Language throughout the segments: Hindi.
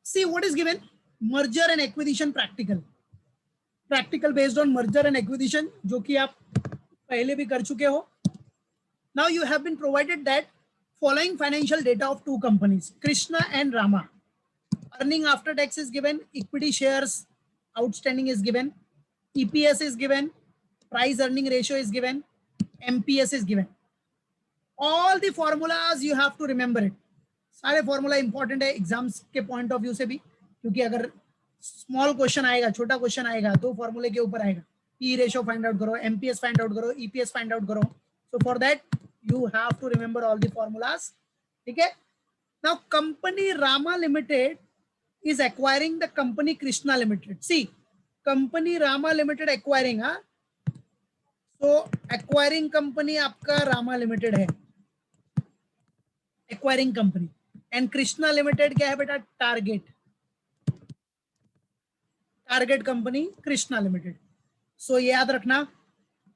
C what is given, merger and acquisition practical based on merger and acquisition, जो कि आप पहले भी कर चुके हो. Now you have been provided that following financial data of two companies, Krishna and Rama. Earning after tax is given, equity shares outstanding is given, EPS is given, price earning ratio is given, MPS is given. All the formulas you have to remember it. सारे फॉर्मूला इंपॉर्टेंट है एग्जाम्स के पॉइंट ऑफ व्यू से भी, क्योंकि अगर स्मॉल क्वेश्चन आएगा, छोटा क्वेश्चन आएगा, तो फॉर्मूले के ऊपर आएगा. पी रेशियो फाइंड आउट करो, एमपीएस फाइंड आउट करो, ईपीएस फाइंड आउट करो. So for that you have to remember all the formulas. Okay. Now company Rama Limited is acquiring the company Krishna Limited. See, company Rama Limited acquiring, so acquiring company आपका Rama Limited है, acquiring company, and Krishna Limited क्या है बेटा, टारगेट कंपनी कृष्णा लिमिटेड. सो ये याद रखना,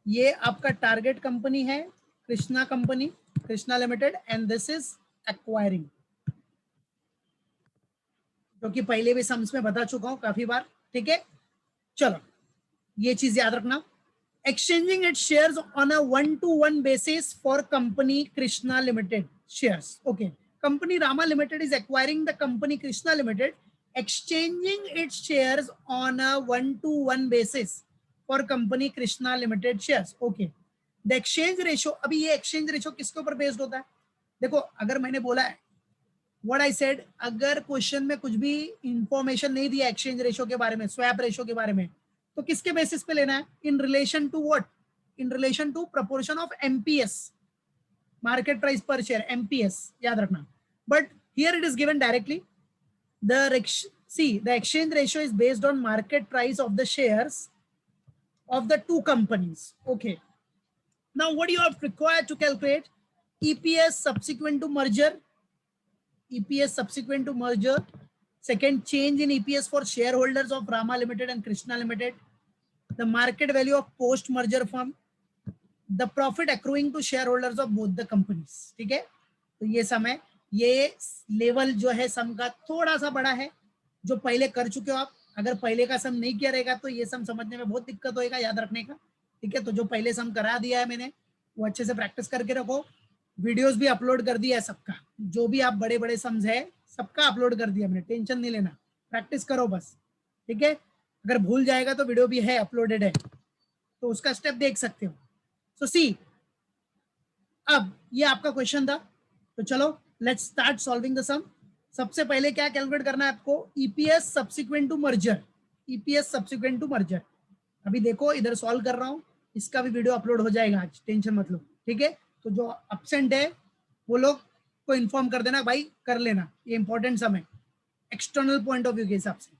ये आपका टारगेट कंपनी है Krishna company, Krishna limited, and this is acquiring, जो कि पहले भी सम्स में बता चुका हूं काफी बार. ठीक है, चलो ये चीज याद रखना. Exchanging it's shares on a 1-to-1 basis for company Krishna limited shares. Okay, company Rama limited is acquiring the company Krishna limited, exchanging its shares on a 1-to-1 basis for company Krishna Limited shares. Okay. The exchange ratio, अभी ये exchange ratio किसके ऊपर बेस्ड होता है? देखो, अगर मैंने बोला है what I said, अगर क्वेश्चन में कुछ भी इंफॉर्मेशन नहीं दिया एक्सचेंज रेशियो के बारे में, स्वैप रेशियो के बारे में, तो किसके बेसिस पे लेना है? In relation to what? In relation to proportion of MPS, market price per share, MPS, याद रखना. But here it is given directly. The exchange ratio is based on market price of the shares of the two companies. Okay. Now, what do you have required to calculate? EPS subsequent to merger. EPS subsequent to merger. Second, change in EPS for shareholders of Rama Limited and Krishna Limited. The market value of post-merger firm. The profit accruing to shareholders of both the companies. ठीक है, तो ये सम है. ये लेवल जो है सम का थोड़ा सा बड़ा है, जो पहले कर चुके हो आप. अगर पहले का सम नहीं किया रहेगा तो ये सम समझने में बहुत दिक्कत होएगा, याद रखने का. ठीक है, तो जो पहले सम करा दिया है मैंने, वो अच्छे से प्रैक्टिस करके रखो. वीडियोस भी अपलोड कर दिया है सबका, जो भी आप बड़े बड़े सम्स है सबका अपलोड कर दिया मैंने, टेंशन नहीं लेना, प्रैक्टिस करो बस. ठीक है, अगर भूल जाएगा तो वीडियो भी है, अपलोडेड है, तो उसका स्टेप देख सकते हो. सो सी, अब ये आपका क्वेश्चन था, तो चलो let's start solving the sum. सबसे पहले क्या कैलकुलेट करना है आपको? EPS subsequent to merger. EPS subsequent to merger. अभी देखो इधर सॉल्व कर रहा हूं, इसका भी वीडियो अपलोड हो जाएगा आज, टेंशन मत लो. ठीक है, तो जो एब्सेंट है वो लोग को इन्फॉर्म कर देना, भाई कर लेना, ये इंपॉर्टेंट सम है एक्सटर्नल पॉइंट ऑफ व्यू के हिसाब से.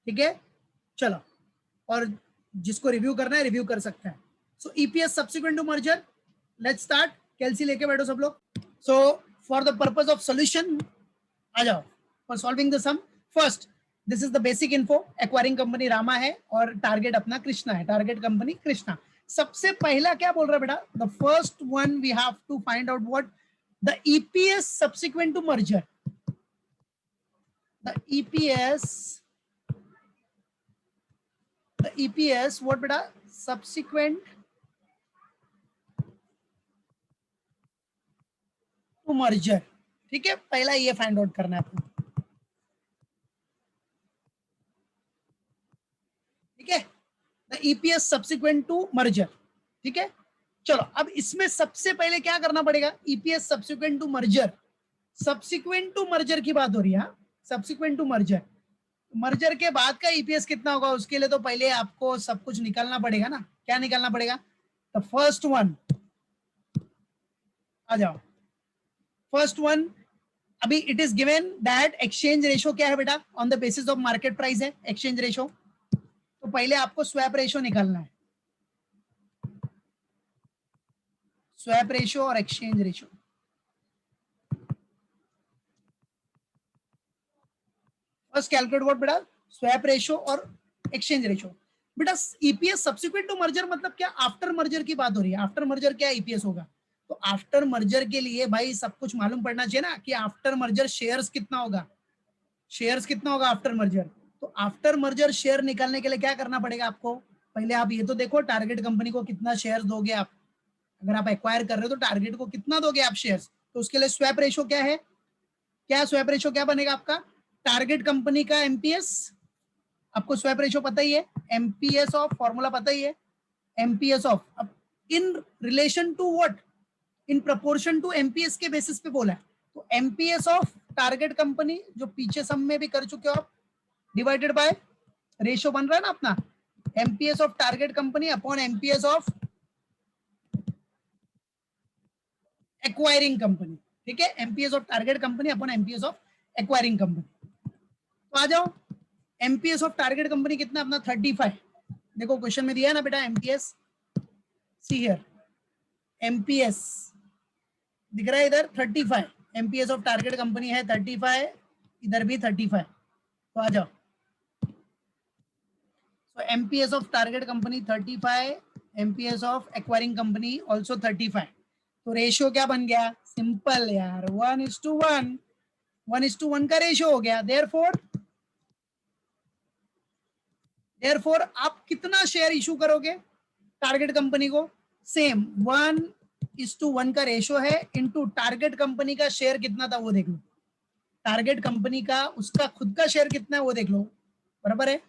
ठीक है, चलो, और जिसको रिव्यू करना है रिव्यू कर सकता है. So EPS subsequent to merger, let's start. कैलसी लेके बैठो सब लोग. सो for the purpose of solution, आ जाओ, for solving the sum. First, this is the basic info. Acquiring company Rama है और टारगेट अपना कृष्णा है, टारगेट कंपनी कृष्णा. सबसे पहला क्या बोल रहा है बेटा? The first one we have to find out what the EPS subsequent to merger. The EPS what बेटा? Subsequent merger. ठीक है, पहला ये फाइंड आउट करना है आपको. ठीक है, the EPS subsequent to merger. ठीक है, चलो अब इसमें सबसे पहले क्या करना पड़ेगा? EPS subsequent to merger. Subsequent to merger की बात हो रही है. सब्सिक्वेंट टू मर्जर, मर्जर के बाद का ईपीएस कितना होगा, उसके लिए तो पहले आपको सब कुछ निकालना पड़ेगा ना. क्या निकालना पड़ेगा? द फर्स्ट वन, आ जाओ. फर्स्ट वन, अभी it is given that exchange ratio क्या है बेटा? On the basis of market price है एक्सचेंज रेशियो. तो पहले आपको स्वैप रेशियो निकालना है, स्वैप रेशियो और exchange ratio. First calculate what बेटा? स्वैप रेशियो और एक्सचेंज रेशियो. बेटा ईपीएस सब्सिक्वेंट टू मर्जर मतलब क्या? आफ्टर मर्जर की बात हो रही है. आफ्टर मर्जर क्या ईपीएस होगा? तो आफ्टर मर्जर के लिए भाई सब कुछ मालूम पड़ना चाहिए ना, कि आफ्टर मर्जर शेयर्स कितना होगा. शेयर्स कितना होगा आफ्टर मर्जर। तो आफ्टर मर्जर शेयर निकालने के लिए क्या करना पड़ेगा आपको, पहले आप ये तो देखो टारगेट कंपनी को कितना शेयर दोगे आप, अगर आप एक्वायर कर रहे हो तो टारगेट को कितना दोगे आप शेयर्स, तो उसके लिए स्वैप रेशो क्या है, क्या स्वैप रेशो क्या बनेगा आपका, टारगेट कंपनी का एमपीएस, आपको स्वैप रेशो पता ही है, एमपीएस ऑफ, फॉर्मूला पता ही है, एमपीएस ऑफ, अब in relation to what, in proportion to MPS के बेसिस पे बोला है, तो एमपीएस ऑफ टारगेट कंपनी जो पीछे सम में भी कर चुके हो आप, डिवाइडेड बाय रेशियो बन रहा है ना अपना, MPS of target company upon MPS of acquiring company, ठीक है, MPS of target company upon MPS of acquiring company. तो आ जाओ, एमपीएस ऑफ टारगेट कंपनी कितना अपना 35, देखो क्वेश्चन में दिया है ना बेटा एमपीएस, सी हियर एमपीएस दिख रहा है इधर 35, एमपीएस ऑफ टारगेट कंपनी है 35, इधर भी 35, तो आ जाओ, so MPS of target company 35, MPS of acquiring company also 35, तो रेशियो क्या बन गया, सिंपल यार 1:1, 1:1 का रेशियो हो गया, देयरफॉर आप कितना शेयर इशू करोगे टारगेट कंपनी को, सेम 1:1 का रेशियो है, इनटू टारगेट कंपनी का शेयर कितना था वो देख लो, टारगेट कंपनी का उसका खुद का शेयर कितना है वो देख लो, बराबर है,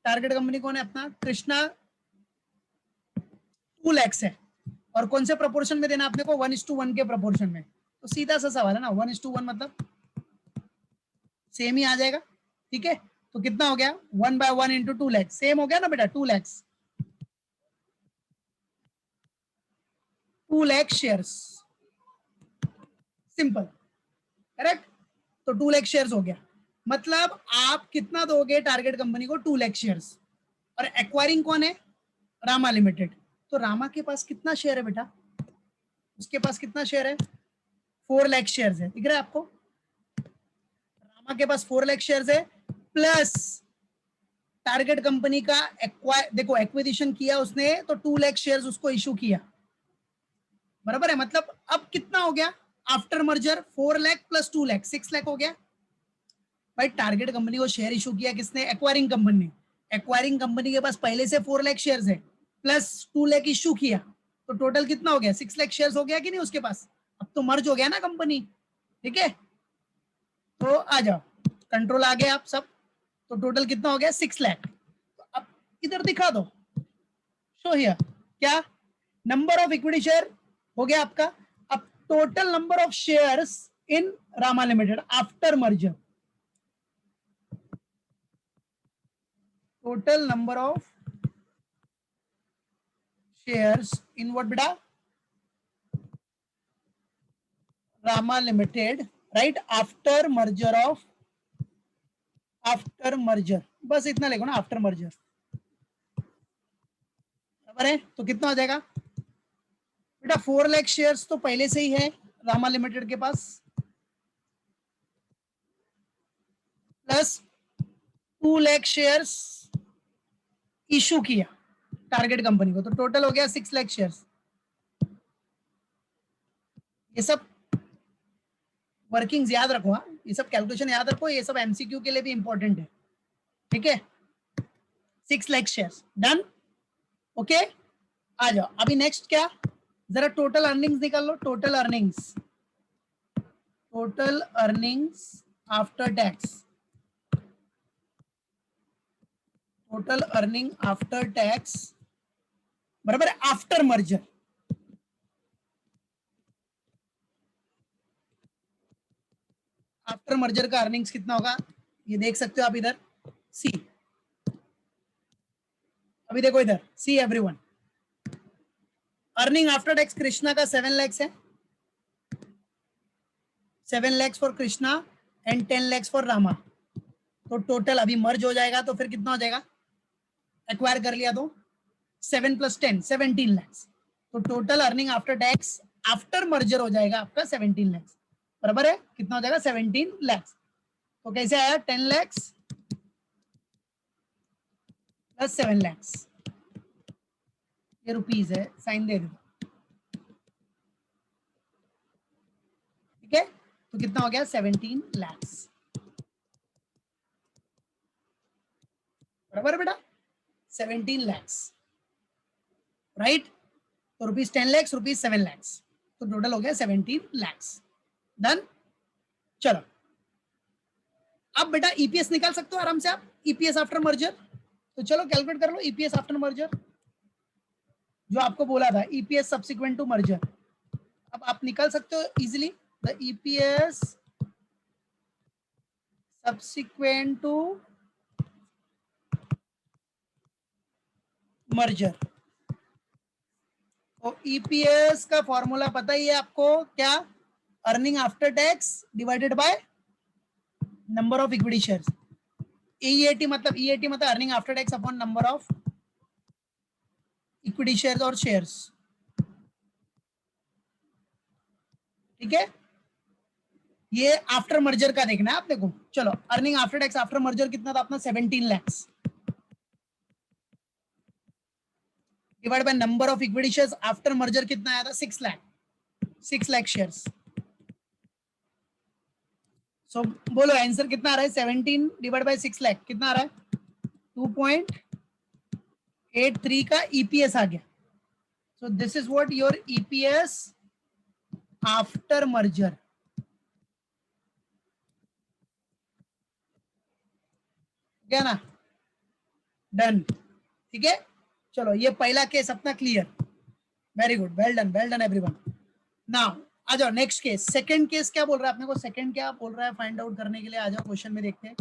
टारगेट कंपनी कौन है अपना कृष्णा 2 लाख है, और कौन से प्रपोर्शन में देना आपने को 1:1 के प्रपोर्शन में, तो सीधा सा सवाल है ना 1:1 मतलब सेम ही आ जाएगा, ठीक है, तो कितना हो गया 1/1 इंटू 2 लाख, सेम हो गया ना बेटा 2 lakh, 2 lakh shares, simple, correct, तो 2 लाख शेयर्स हो गया, मतलब आप कितना दोगे टारगेट कंपनी को 2 लाख शेयर्स, और एक्वायरिंग कौन है रामा लिमिटेड, तो रामा के पास कितना शेयर है बेटा, उसके पास कितना शेयर है 4 लाख शेयर्स है, दिख रहा है आपको, रामा के पास 4 लाख शेयर्स है, प्लस टारगेट कंपनी का देखो एक्विजिशन किया उसने तो 2 लाख शेयर्स उसको इशू किया, बराबर है, मतलब अब कितना हो गया after merger 4 lakh plus 2 lakh 6 lakh हो गया, भाई टारगेट कंपनी को शेयर इशू किया किसने, एक्वायरिंग कंपनी ने, एक्वायरिंग कंपनी के पास पहले से 4 लाख शेयर्स है, प्लस 2 लाख इशू किया, तो टोटल कितना हो गया 6 लाख शेयर्स हो गया कि नहीं उसके पास, अब तो मर्ज हो गया ना कंपनी, ठीक है, तो आ जाओ कंट्रोल आ गया आप सब, तो टोटल कितना हो गया 6 लाख, तो अब इधर दिखा दो, शो हियर क्या, नंबर ऑफ इक्विटी शेयर हो गया आपका, अब total number of shares in Rama limited after merger, total number of shares in what बेटा Rama limited, right, after merger, बस इतना लिखो ना आफ्टर मर्जर, बराबर है, तो कितना हो जाएगा बेटा 4 लाख शेयर्स तो पहले से ही है रामा लिमिटेड के पास, प्लस 2 लाख शेयर्स इशू किया टारगेट कंपनी को, तो टोटल हो गया 6 लाख शेयर्स, ये सब वर्किंग्स याद रखो, हाँ ये सब कैलकुलेशन याद रखो, ये सब एमसीक्यू के लिए भी इंपॉर्टेंट है, ठीक है, 6 लाख शेयर्स डन, ओके, आ जाओ अभी नेक्स्ट क्या, जरा टोटल अर्निंग्स निकाल लो, total earnings after tax, total earning after tax, बराबर है आफ्टर मर्जर, आफ्टर मर्जर का अर्निंग्स कितना होगा ये देख सकते हो आप इधर, सी अभी देखो इधर, see everyone, earning after tax Krishna का 7 लाख है, 7 lakh for Krishna and 10 lakh for Rama, तो टोटल अभी मर्ज हो जाएगा तो फिर कितना हो जाएगा, एक्वायर कर लिया तो 7 + 10 17 लाख, तो total earning after tax after merger हो जाएगा आपका 17 लाख, बराबर है, कितना हो जाएगा 17 लाख, तो कैसे आया 10 लाख प्लस 7 लाख, ये रुपीज है, साइन दे दो, ठीक है, तो कितना हो गया 17 लाख, बराबर बेटा 17 lakhs, राइट। तो रुपीज 10 lakhs, रुपीज 7 lakhs, तो टोटल हो गया 17 lakhs। डन। चलो अब बेटा ईपीएस निकाल सकते हो आराम से आप, ईपीएस आफ्टर मर्जर। तो चलो कैलकुलेट कर लो ईपीएस आफ्टर मर्जर, जो आपको बोला था ईपीएस सब्सिक्वेंट टू मर्जर। अब आप निकाल सकते हो easily the EPS subsequent to merger. तो ईपीएस का फॉर्मूला पता ही है आपको, क्या? Earning after tax divided by number of equity shares. EAT मतलब earning after tax upon number of equity shares और शेयर्स। ठीक है, ये आफ्टर मर्जर का देखना है आप। देखो चलो earning after tax after merger कितना था अपना 17 lakhs divide by number of equity shares after merger कितना आया था 6 लाख, 6 लाख शेयर्स। सो बोलो आंसर कितना आ रहा है 17 डिवाइड बाय 6 लाख कितना आ रहा है 2.83 का ईपीएस आ गया। So this is what your EPS after merger. क्या ना, डन। ठीक है, चलो ये पहला केस अपना clear, very good, well done everyone. Now आ जाओ नेक्स्ट केस। सेकंड केस क्या बोल रहा है अपने को, सेकंड क्या बोल रहा है फाइंड आउट करने के लिए आ जाओ क्वेश्चन में देखते हैं।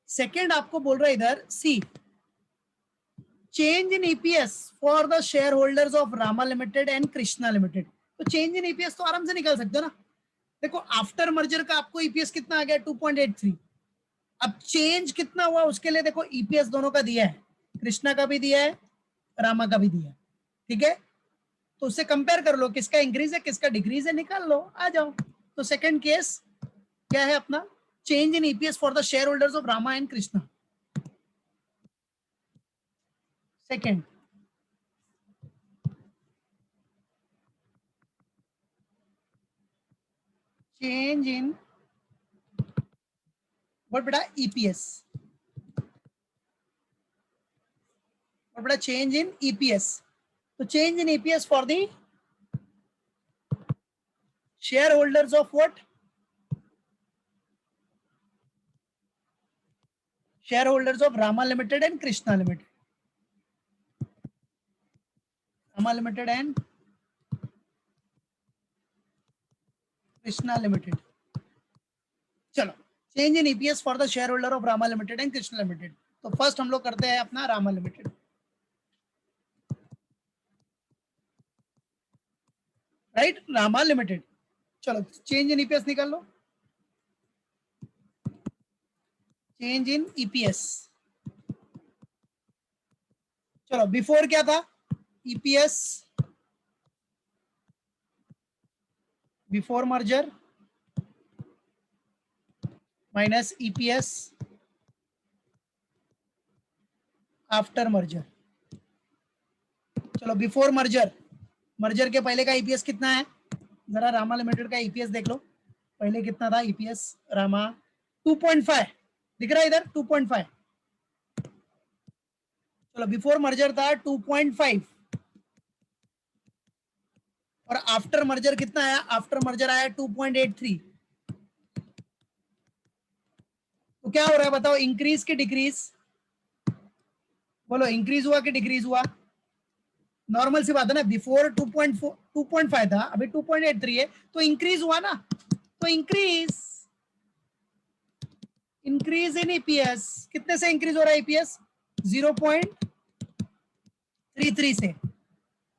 सेकंड आपको बोल रहा है इधर C change in EPS for the share holders of Rama limited and Krishna limited. तो चेंज इन ईपीएस तो आराम से निकाल सकते हो ना। देखो आफ्टर मर्जर का आपको ईपीएस कितना आ गया 2.83। अब चेंज कितना हुआ उसके लिए देखो ईपीएस दोनों का दिया है, कृष्णा का भी दिया है, रामा का भी दिया है। ठीक है, तो उससे कंपेयर कर लो किसका इंक्रीज है किसका डिक्रीज है, निकाल लो, आ जाओ। तो सेकंड केस क्या है अपना, change in EPS for the share holders of Rama and Krishna. Second change in what बेटा ईपीएस, और बेटा चेंज इन ईपीएस। तो change in EPS for the share holders of what, share holders of Rama limited and Krishna limited, Rama limited and Krishna limited. चलो change in EPS for the share holder of Rama limited and Krishna limited. तो फर्स्ट हम लोग करते हैं अपना Rama limited, right, Rama limited. चलो चेंज इन ईपीएस निकाल लो, चेंज इन ईपीएस। चलो बिफोर क्या था, EPS before merger minus EPS after merger. चलो बिफोर मर्जर, मर्जर के पहले का ईपीएस कितना है, जरा रामा लिमिटेड का ईपीएस देख लो, पहले कितना था ईपीएस रामा 2.5 दिख रहा है इधर 2.5। चलो बिफोर मर्जर था 2.5 और आफ्टर मर्जर कितना आया, आफ्टर मर्जर आया 2.83। तो क्या हो रहा है बताओ, इंक्रीज की डिक्रीज, बोलो इंक्रीज हुआ कि डिक्रीज हुआ। नॉर्मल सी बात है ना, बिफोर 2.5 था अभी 2.83 है, तो इंक्रीज हुआ ना। तो इंक्रीज इन ईपीएस कितने से इंक्रीज हो रहा है ईपीएस 0.33 से,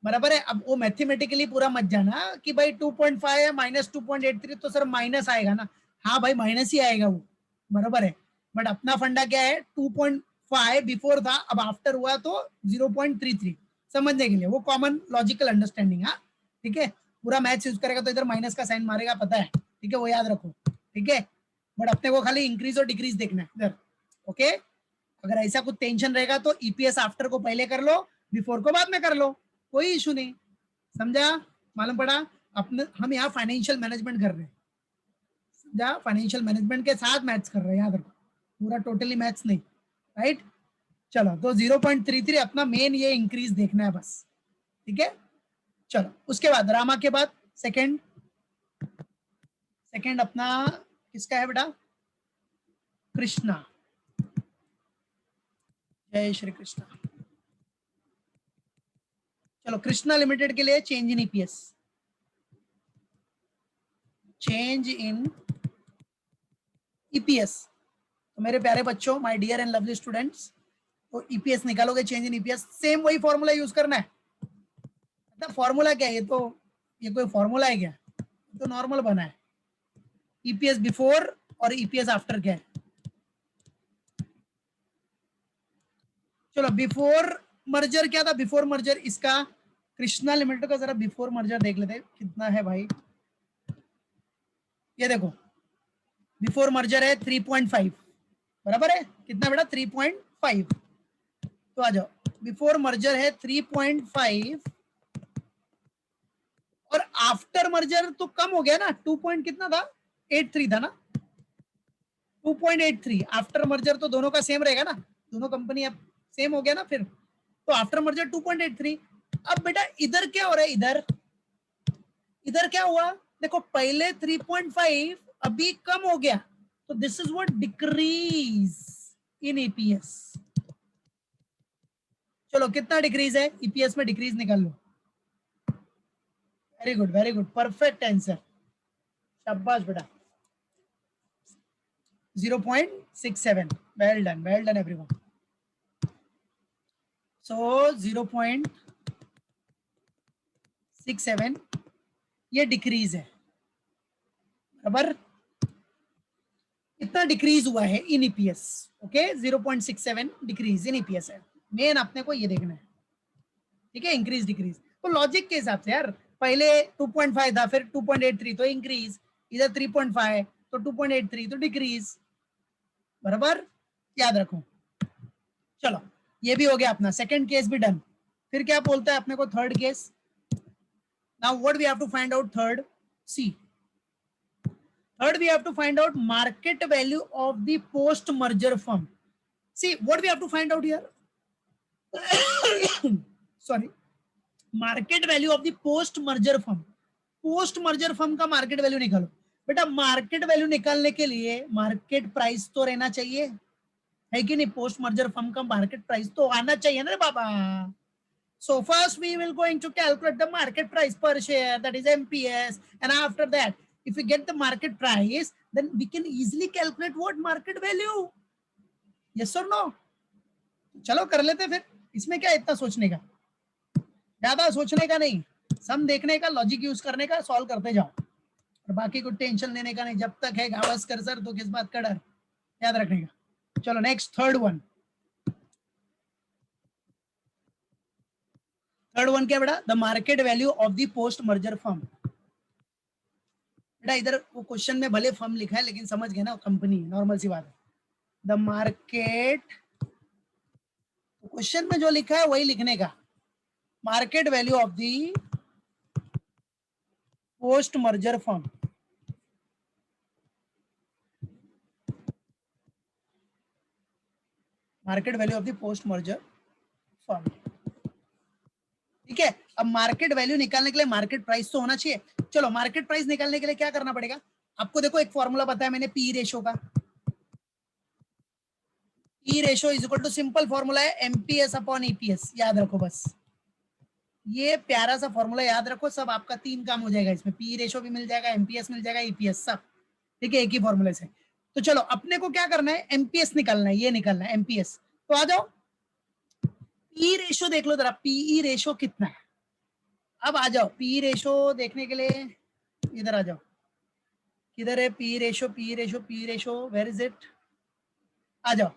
बराबर है। अब वो मैथमेटिकली पूरा मत जाना कि भाई 2.5 है माइनस 2.83 तो सर माइनस आएगा ना, हाँ भाई माइनस ही आएगा वो, बराबर है। बट अपना फंडा क्या है 2.5 बिफोर था, अब आफ्टर हुआ तो 0.33, समझने के लिए वो कॉमन लॉजिकल अंडरस्टैंडिंग। हाँ ठीक है, पूरा मैथ्स यूज करेगा तो इधर माइनस का साइन मारेगा, पता है, ठीक है वो याद रखो, ठीक है। बट अपने को खाली इंक्रीज और डिक्रीज देखना है इधर, ओके। अगर ऐसा कुछ टेंशन रहेगा तो ईपीएस आफ्टर को पहले कर लो, बिफोर को बाद में कर लो, कोई इशू नहीं, समझा, मालूम पड़ा। अपने हम यहाँ फाइनेंशियल मैनेजमेंट कर रहे हैं, समझा, फाइनेंशियल मैनेजमेंट के साथ मैथ्स कर रहे हैं, याद रखो, पूरा टोटली मैथ्स नहीं, राइट। चलो तो 0.33 अपना मेन ये इंक्रीज देखना है बस, ठीक है। चलो उसके बाद रामा के बाद सेकंड, सेकंड अपना किसका है बेटा, कृष्णा। जय श्री कृष्णा। चलो कृष्णा लिमिटेड के लिए change in EPS, change in EPS. तो मेरे प्यारे बच्चों, my dear and lovely students, तो ईपीएस निकालोगे, चेंज इन ईपीएस, सेम वही फॉर्मूला यूज करना है। मतलब फॉर्मूला क्या है, ये कोई फॉर्मूला है क्या, तो नॉर्मल बना है। ईपीएस बिफोर और ईपीएस आफ्टर क्या है। चलो बिफोर मर्जर क्या था, बिफोर मर्जर इसका कृष्णा लिमिटेड का जरा बिफोर मर्जर देख लेते कितना है भाई। ये देखो बिफोर मर्जर है 3.5, बराबर है कितना बेटा 3.5। तो आ जाओ, बिफोर मर्जर है 3.5 और आफ्टर मर्जर तो कम हो गया ना, 2 पॉइंट कितना था, 83 था ना, 2.83। आफ्टर मर्जर तो दोनों का सेम रहेगा ना, दोनों कंपनी अब सेम हो गया ना फिर, तो आफ्टर मर्जर 2.83। अब बेटा इधर क्या हो रहा है, इधर इधर क्या हुआ, देखो पहले 3.5 अभी कम हो गया, तो this is what decrease in EPS. चलो कितना डिक्रीज है ईपीएस में, डिक्रीज निकाल लो। वेरी गुड परफेक्ट आंसर, शाबाश बेटा 0.67। Well done everyone. सो 0.67 ये डिक्रीज है, बराबर इतना डिक्रीज हुआ है in EPS. Okay 0.67 decrease in EPS है, मेन अपने को ये देखना है, ठीक है। इंक्रीज डिक्रीज तो लॉजिक के हिसाब से यार, पहले 2.5 था, फिर 2.83 तो इंक्रीज, इधर 3.5 तो 2.83 तो डिक्रीज, बराबर याद रखो। चलो ये भी हो गया अपना, सेकंड केस भी डन। फिर क्या बोलता है अपने को third case, now what we have to find out third, see third we have to find out market value of the post merger firm. See what we have to find out here. Sorry, market value of the post merger firm. Post merger firm का मार्केट वैल्यू निकालो बेटा। मार्केट वैल्यू निकालने के लिए मार्केट प्राइस तो रहना चाहिए, है कि नहीं, पोस्ट मर्जर फर्म का मार्केट प्राइस तो आना चाहिए ना बाबा। So first we will going to calculate the market price per share, that is MPS, and after that if we get the market price then we can easily calculate what market value. Yes or no? चलो कर लेते फिर, इसमें क्या इतना सोचने का, ज्यादा सोचने का नहीं, सम देखने का, लॉजिक यूज करने का, सॉल्व करते जाओ, और बाकी को टेंशन लेने का नहीं। जब तक है गावस्कर सर तो किस बात का डर, याद रखने का। चलो next third one, third one क्या बेटा, the market value of the post merger firm. बेटा इधर वो क्वेश्चन में भले फर्म लिखा है लेकिन समझ गए ना, कंपनी, नॉर्मल सी बात है। द मार्केट, क्वेश्चन में जो लिखा है वही लिखने का, market value of the post merger firm. Market value of the post merger firm, ठीक है। अब मार्केट वैल्यू निकालने के लिए मार्केट प्राइस तो होना चाहिए। चलो मार्केट प्राइस निकालने के लिए क्या करना पड़ेगा आपको, देखो एक फॉर्मूला बताया मैंने पी रेशो का। P ratio is equal to, simple formula है एमपीएस अपॉन ईपीएस, याद रखो बस, ये प्यारा सा फॉर्मूला याद रखो, सब आपका 3 काम हो जाएगा इसमें, पी रेशो भी मिल जाएगा, एमपीएस मिल जाएगा, ईपीएस सब, ठीक है, एक ही फॉर्मूले से। तो चलो अपने को क्या करना है, एमपीएस निकालना है, ये निकालना है एमपीएस। तो आ जाओ पी रेशो देख लो जरा, पीई रेशो कितना है। अब आ जाओ पी रेशो देखने के लिए, इधर आ जाओ, किधर है P ratio, P ratio, P ratio, where is it, आ जाओ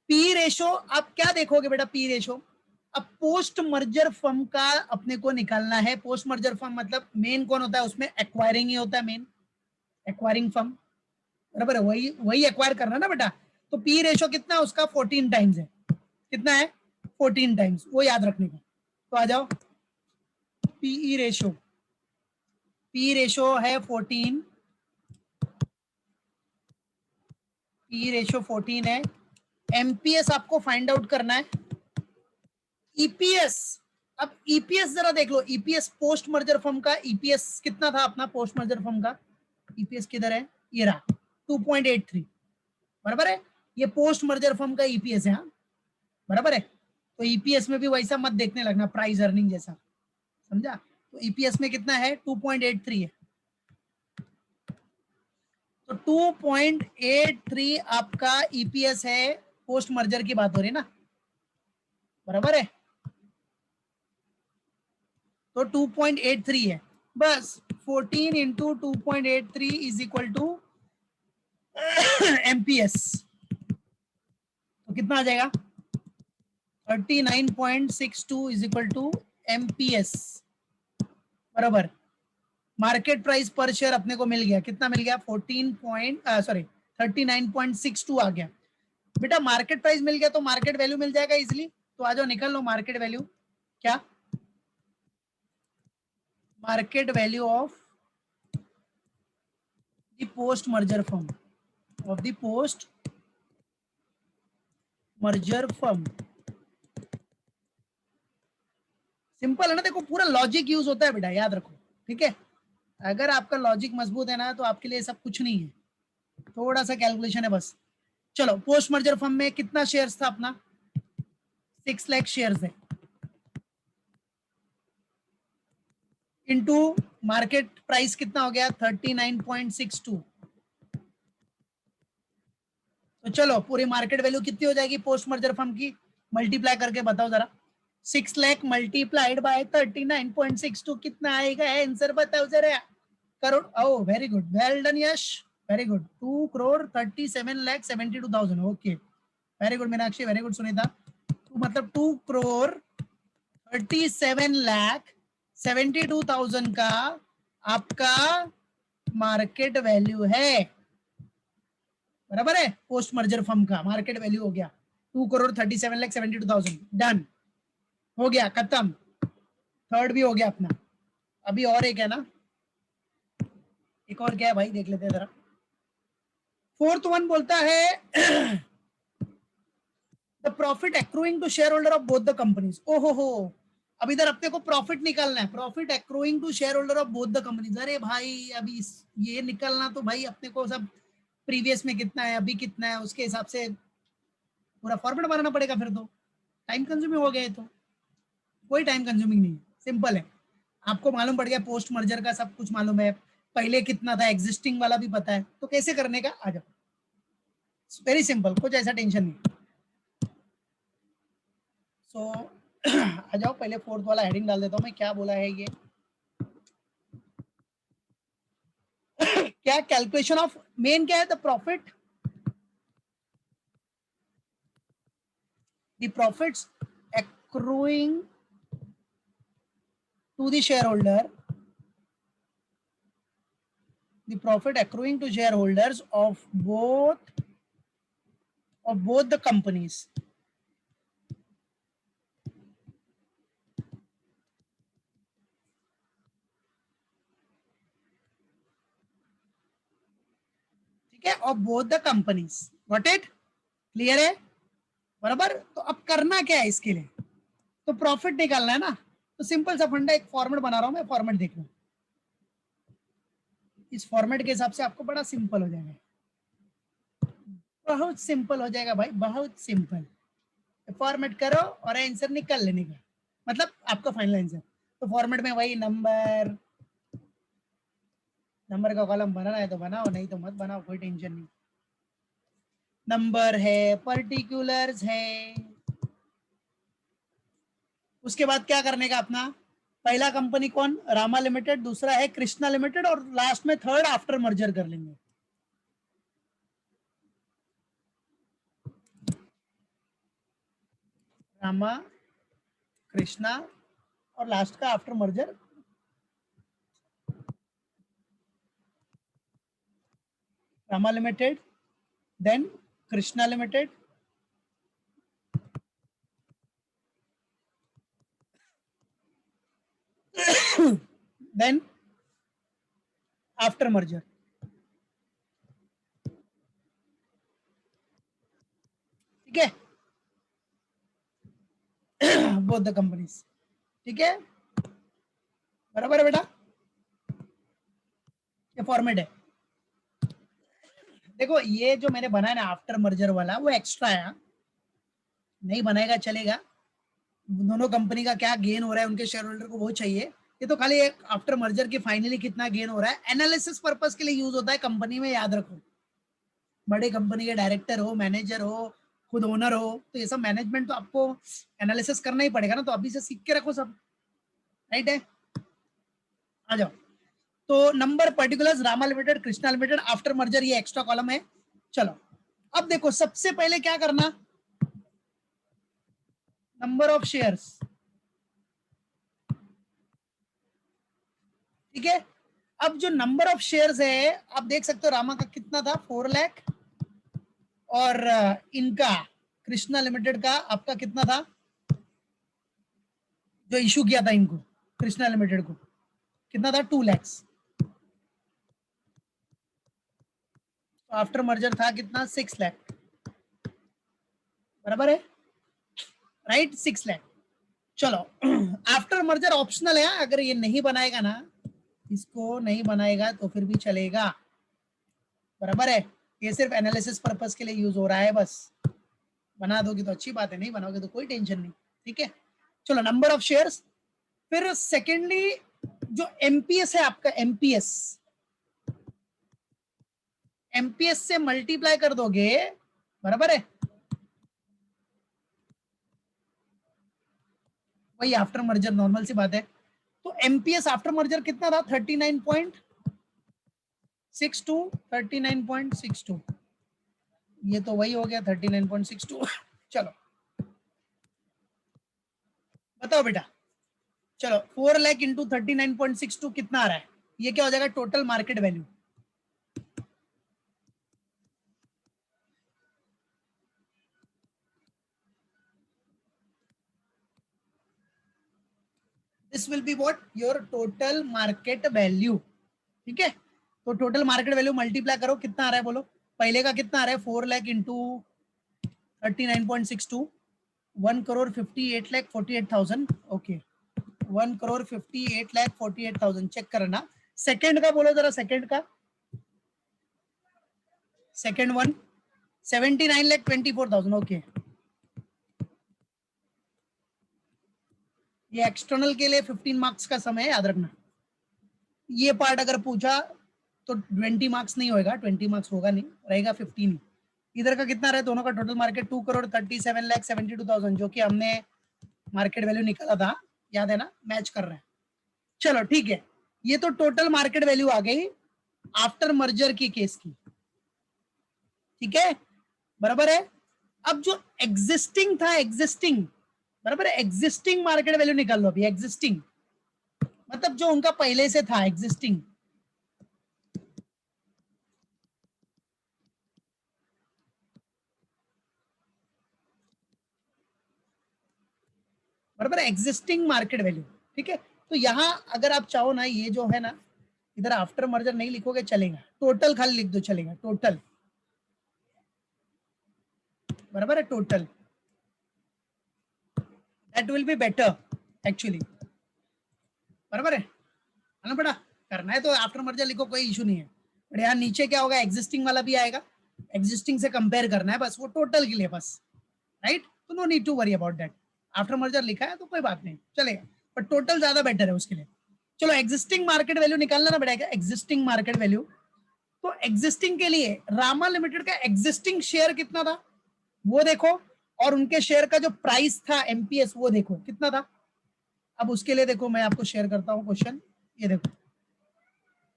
पी रेशो। अब क्या देखोगे बेटा पी रेशो, अब पोस्ट मर्जर फर्म का अपने को निकालना है। पोस्ट मर्जर फर्म मतलब मेन कौन होता है उसमें, एक्वायरिंग ही होता है मेन, एक्वायरिंग फर्म, बराबर है, वही वही एक्वायर करना ना बेटा। तो पी रेशो कितना है उसका, 14 टाइम्स है, कितना है 14 टाइम्स, वो याद रखने का। तो आ जाओ पीई रेशो, पी रेशो है 14, पी रेशियो 14 है। एमपीएस आपको फाइंड आउट करना है। ईपीएस, अब ईपीएस जरा देख लो, ईपीएस पोस्ट मर्जर फर्म का ईपीएस कितना था अपना पोस्ट मर्जर फर्म का? ईपीएस किधर है? ये रहा 2.83, बराबर है। ये पोस्ट मर्जर फर्म का ईपीएस है, हाँ बराबर है। तो ईपीएस में भी वैसा मत देखने लगना प्राइस अर्निंग जैसा, समझा? तो ईपीएस में कितना है? 2.83 है। तो 2.83 आपका ईपीएस है, पोस्ट मर्जर की बात हो रही है ना, बराबर है। तो 2.83 है, बस 14 into 2.83 is equal to MPS. तो कितना आ जाएगा? 39.62 इज इक्वल टू एमपीएस, बराबर। मार्केट प्राइस पर शेयर अपने को मिल गया, कितना मिल गया? 39.62 आ गया। बेटा मार्केट प्राइस मिल गया तो मार्केट वैल्यू मिल जाएगा इजिली, तो आ जाओ निकल लो मार्केट वैल्यू। क्या? Market value of the post merger firm, of the post merger firm. Simple है ना, देखो पूरा लॉजिक यूज होता है बेटा, याद रखो, ठीक है। अगर आपका लॉजिक मजबूत है ना तो आपके लिए सब कुछ नहीं है, थोड़ा सा कैलकुलेशन है बस। चलो, पोस्ट मर्जर फर्म में कितना शेयर्स था अपना? 6 लाख शेयर्स है, इनटू मार्केट प्राइस कितना हो गया? 39.62। तो चलो पूरी मार्केट वैल्यू कितनी हो जाएगी पोस्ट मर्जर फर्म की? मल्टीप्लाई करके बताओ जरा। 6 लाख मल्टीप्लाइड बाय 39.62 कितना आएगा? आंसर बताओ जरा। Crore. Oh very good, well done Yash, very good. 2,37,72,000। Okay, very good Meenakshi, very good Sunita. मतलब 2,37,72,000 का आपका मार्केट वैल्यू है, बराबर है। पोस्ट मर्जर फर्म का मार्केट वैल्यू हो गया 2,37,72,000। डन, हो गया, खत्म। थर्ड भी हो गया अपना। अभी और एक है ना, एक और क्या है भाई, देख लेते हैं जरा। फोर्थ वन बोलता है the profit accruing to share holder of both the companies. ओहो हो, अब इधर अपने को प्रॉफिट निकालना है, profit accruing to share holder of both the companies. अरे भाई अभी ये निकलना तो भाई अपने को सब प्रीवियस में कितना है, अभी कितना है, उसके हिसाब से पूरा फॉर्मेट बनाना पड़ेगा, फिर तो टाइम कंज्यूमिंग हो गया। तो कोई टाइम कंज्यूमिंग नहीं है, सिंपल है। आपको मालूम पड़ गया पोस्ट मर्जर का सब कुछ मालूम है, पहले कितना था एग्जिस्टिंग वाला भी पता है, तो कैसे करने का आ जाओ। वेरी सिंपल, कुछ ऐसा टेंशन नहीं। सो आ जाओ, पहले फोर्थ वाला हेडिंग डाल देता हूं मैं, क्या बोला है ये। क्या कैलकुलेशन ऑफ मेन क्या है? The profit, the profits accruing to the shareholder, the profit accruing to shareholders of both the companies। ठीक है, of both the companies. Got it? Clear है, बराबर। तो अब करना क्या है इसके लिए? तो प्रॉफिट निकालना है ना, तो सिंपल सा फंडा, एक फॉर्मेट बना रहा हूं मैं, फॉर्मेट देख लो। इस फॉर्मेट के हिसाब से आपको बड़ा सिंपल हो जाएगा, बहुत सिंपल हो जाएगा भाई, बहुत सिंपल। फॉर्मेट करो और आंसर निकाल लेने का, मतलब आपका फाइनल आंसर। तो फॉर्मेट में वही नंबर, नंबर का कॉलम बनाना है तो बनाओ, नहीं तो मत बनाओ, कोई टेंशन नहीं। नंबर है, पर्टिकुलर्स है, उसके बाद क्या करने का अपना? पहला कंपनी कौन? रामा लिमिटेड, दूसरा है कृष्णा लिमिटेड, और लास्ट में थर्ड आफ्टर मर्जर कर लेंगे। रामा, कृष्णा, और लास्ट का after merger Rama limited, then Krishna limited, then after merger. ठीक है, बोथ द कंपनीज, ठीक है, बराबर है बेटा, ये फॉर्मेट है। देखो ये जो मैंने बनाया ना आफ्टर मर्जर वाला, वो एक्स्ट्रा है, नहीं बनाएगा चलेगा, दोनों कंपनी का क्या गेन हो रहा है उनके शेयर होल्डर को वो चाहिए, ये तो खाली एक आफ्टर मर्जर की फाइनली कितना गेन हो रहा है एनालिसिस पर्पस के लिए यूज होता है कंपनी में, याद रखो। बड़े कंपनी के डायरेक्टर हो, मैनेजर हो, खुद ओनर हो, तो ये सब मैनेजमेंट तो आपको एनालिसिस करना ही पड़ेगा ना, तो अभी से सीख के रखो सब, राइट है। आ जाओ, तो number particulars Rama limited, Krishna limited, after merger, ये एक्स्ट्रा कॉलम है। चलो अब देखो सबसे पहले क्या करना, नंबर ऑफ शेयर्स, ठीक है। अब जो नंबर ऑफ शेयर्स है आप देख सकते हो, रामा का कितना था 4 लाख, और इनका कृष्णा लिमिटेड का आपका कितना था, जो इशू किया था इनको कृष्णा लिमिटेड को, कितना था 2 लाख। तो आफ्टर मर्जर था कितना 6 लाख, बराबर है, राइट 6 लाख। चलो आफ्टर मर्जर ऑप्शनल है, अगर ये नहीं बनाएगा ना, इसको नहीं बनाएगा तो फिर भी चलेगा, बराबर है, ये सिर्फ एनालिसिस पर्पस के लिए यूज हो रहा है बस, बना दोगे तो अच्छी बात है, नहीं बनाओगे तो कोई टेंशन नहीं, ठीक है। चलो नंबर ऑफ शेयर्स, फिर सेकेंडली जो एमपीएस है आपका, एमपीएस, एमपीएस से मल्टीप्लाई कर दोगे, बराबर है, वही आफ्टर मर्जर, नॉर्मल सी बात है। तो एमपीएस आफ्टर मर्जर कितना था 39.62, 39.62, ये तो वही हो गया 39.62 चलो बताओ बेटा, चलो 4 लाख इंटू 39.62 कितना आ रहा है, ये क्या हो जाएगा total market value, this will be what your total market value, ठीक है। तो टोटल मार्केट वैल्यू मल्टीप्लाई करो, कितना आ रहा है बोलो, पहले का कितना आ रहा है 4 लाख इंटू 39.62, 1,58,48,000, ओके, 1,58,48,000 चेक करना। सेकंड का बोलो जरा, सेकंड का, सेकंड वन 79,24,000, ओके। ये एक्सटर्नल के लिए 15 मार्क्स का समय है, याद रखना। ये पार्ट अगर पूछा तो 20 मार्क्स नहीं होगा, 20 मार्क्स होगा नहीं, रहेगा 15। इधर का कितना रहे दोनों का टोटल मार्केट 2,37,72,000, जो कि हमने मार्केट वैल्यू निकाला था, याद है ना, मैच कर रहे हैं। चलो ठीक है, ये तो टोटल मार्केट वैल्यू आ गई आफ्टर मर्जर की केस की, ठीक है, बराबर है। अब जो एग्जिस्टिंग था, एग्जिस्टिंग, बराबर है, एग्जिस्टिंग मार्केट वैल्यू निकाल लो अभी, एग्जिस्टिंग मतलब जो उनका पहले से था, एग्जिस्टिंग, बराबर, एग्जिस्टिंग मार्केट वैल्यू, ठीक है। तो यहां अगर आप चाहो ना, ये जो है ना, इधर आफ्टर मर्जर नहीं लिखोगे चलेगा, टोटल खाली लिख दो चलेगा, टोटल, बराबर है, total, that will be better actually, बराबर है ना बेटा, करना है तो आफ्टर मर्जर लिखो, कोई इशू नहीं है, बट यहाँ नीचे क्या होगा, एग्जिस्टिंग वाला भी आएगा, एग्जिस्टिंग से कंपेयर करना है बस, वो टोटल के लिए बस, राइट, तो no need to worry about that, after merger लिखा है तो कोई बात नहीं चलेगा, पर टोटल ज्यादा बेटर है उसके लिए। चलो एग्जिस्टिंग मार्केट वैल्यू निकालना ना बेटा, एग्जिस्टिंग मार्केट वैल्यू, तो एग्जिस्टिंग के लिए रामा लिमिटेड का एग्जिस्टिंग शेयर कितना था वो देखो, और उनके शेयर का जो प्राइस था एमपीएस वो देखो कितना था। अब उसके लिए देखो मैं आपको शेयर करता हूं क्वेश्चन, ये देखो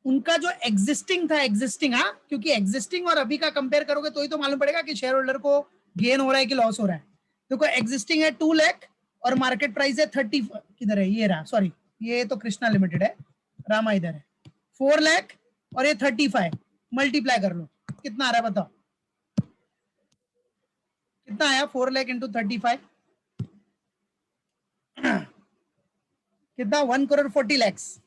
उनका जो एग्जिस्टिंग था, एग्जिस्टिंग, हाँ, क्योंकि एग्जिस्टिंग और अभी का कंपेयर करोगे तो ही तो मालूम पड़ेगा कि शेयर होल्डर को गेन हो रहा है कि लॉस हो रहा है। देखो एग्जिस्टिंग है 2 लाख और मार्केट प्राइस है 30, किधर है ये रहा, सॉरी ये तो कृष्णा लिमिटेड है, रामा इधर है, 4 लाख और ये 35, मल्टीप्लाई कर लो कितना आ रहा है बताओ, कितना आया 4 लाख इंटू 35 कितना 1,40,00,000।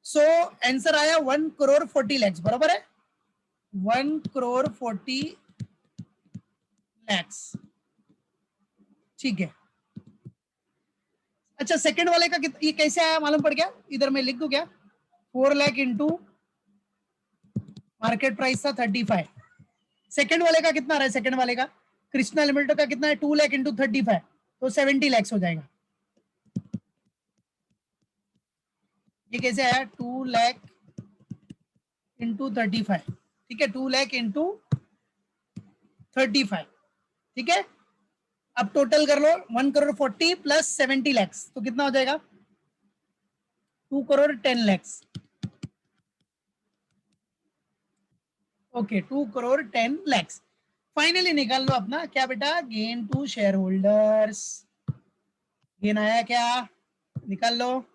सो आंसर आया 1,40,00,000, बराबर है, 1,40,00,000, ठीक है। अच्छा सेकंड वाले का ये कैसे आया मालूम पड़ गया, इधर मैं लिख दूं क्या, 4 लाख इंटू मार्केट प्राइस था 35, सेकंड वाले का कितना रहा है, सेकंड वाले का कृष्णा लिमिटेड का कितना है, 2 लाख इंटू 35, तो 70 लाख हो जाएगा। ये कैसे आया, 2 लाख इंटू 35, ठीक है, 2 लाख इंटू 35, ठीक है। अब टोटल कर लो, 1,40,00,000 प्लस 70 लाख, तो कितना हो जाएगा, 2,10,00,000, ओके 2,10,00,000। फाइनली निकाल लो अपना क्या बेटा, gain to share holders, gain आया क्या, निकाल लो,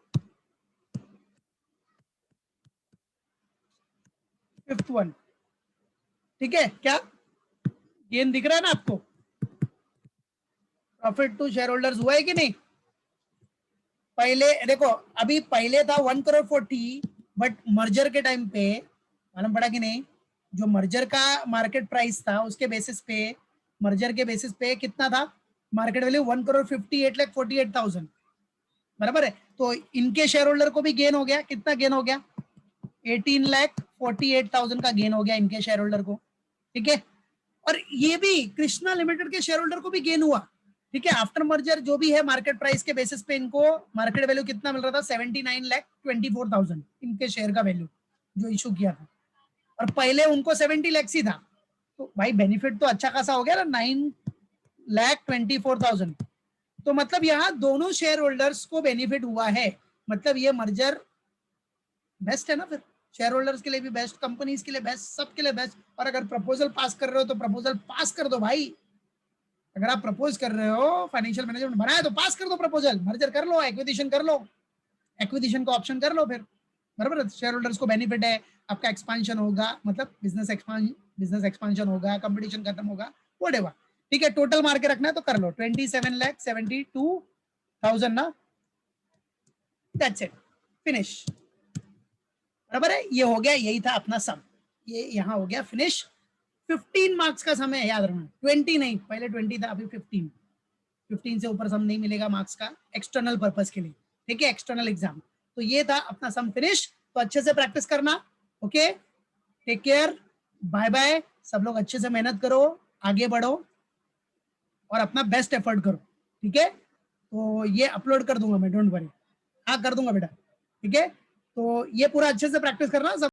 फिफ्थ वन, ठीक है, क्या गेन दिख रहा है ना आपको, प्रॉफिट टू शेयर होल्डर्स हुआ है कि नहीं। पहले देखो, अभी पहले था 1,40,00,000, बट मर्जर के टाइम पे मालूम पड़ा कि नहीं, जो मर्जर का मार्केट प्राइस था उसके बेसिस पे, मर्जर के बेसिस पे कितना था मार्केट वैल्यू, 1,58,48,000, बराबर है। तो इनके शेयर होल्डर को भी गेन हो गया, कितना गेन हो गया, 18,48,000 का गेन हो गया इनके शेयर होल्डर को, ठीक है। और ये भी कृष्णा लिमिटेड के शेयर होल्डर को भी गेन हुआ, ठीक है। आफ्टर मर्जर जो भी है मार्केट प्राइस के बेसिस पे इनको मार्केट वैल्यू कितना मिल रहा था, 79,24,000 इनके शेयर का वैल्यू जो इशू किया था, और पहले उनको 70 लाख ही था, तो भाई बेनिफिट तो अच्छा खासा हो गया ना, 9,24,000। तो मतलब यहाँ दोनों शेयर होल्डर्स को बेनिफिट हुआ है, मतलब ये मर्जर बेस्ट है ना, फिर शेयर होल्डर्स के लिए भी बेस्ट, कंपनीज के लिए बेस्ट, सबके लिए बेस्ट। और अगर प्रपोजल पास कर रहे हो तो प्रपोजल पास कर दो भाई, अगर आप प्रपोज कर रहे हो, फाइनेंशियल मैनेजमेंट बनाया तो पास कर दो प्रपोजल, मर्जर कर लो, एक्विजिशन कर लो, एक्विजिशन का ऑप्शन कर लो फिर, बराबर। शेयर होल्डर्स को बेनिफिट है, आपका एक्सपांशन होगा, मतलब बिजनेस एक्सपांशन होगा, कंपटीशन खत्म होगा, व्हाटएवर, ठीक है। टोटल मार के रखना है तो कर लो, 27,72,000 ना, दैट्स इट, फिनिश, बराबर है। ये हो गया, यही था अपना सम, ये यहाँ हो गया फिनिश। 15 मार्क्स का समय है, याद रखना, 20 नहीं, पहले 20 था, अभी 15, 15 से ऊपर सम नहीं मिलेगा मार्क्स का एक्सटर्नल पर्पस के लिए, ठीक है, एक्सटर्नल एग्जाम। तो ये था अपना सम फिनिश, तो अच्छे से प्रैक्टिस करना, okay, take care, bye bye, सब लोग अच्छे से मेहनत करो, आगे बढ़ो और अपना बेस्ट एफर्ट करो, ठीक है। तो ये अपलोड कर दूंगा मैं, डोंट वरी, हाँ कर दूंगा बेटा, ठीक है। तो ये पूरा अच्छे से प्रैक्टिस करना सब।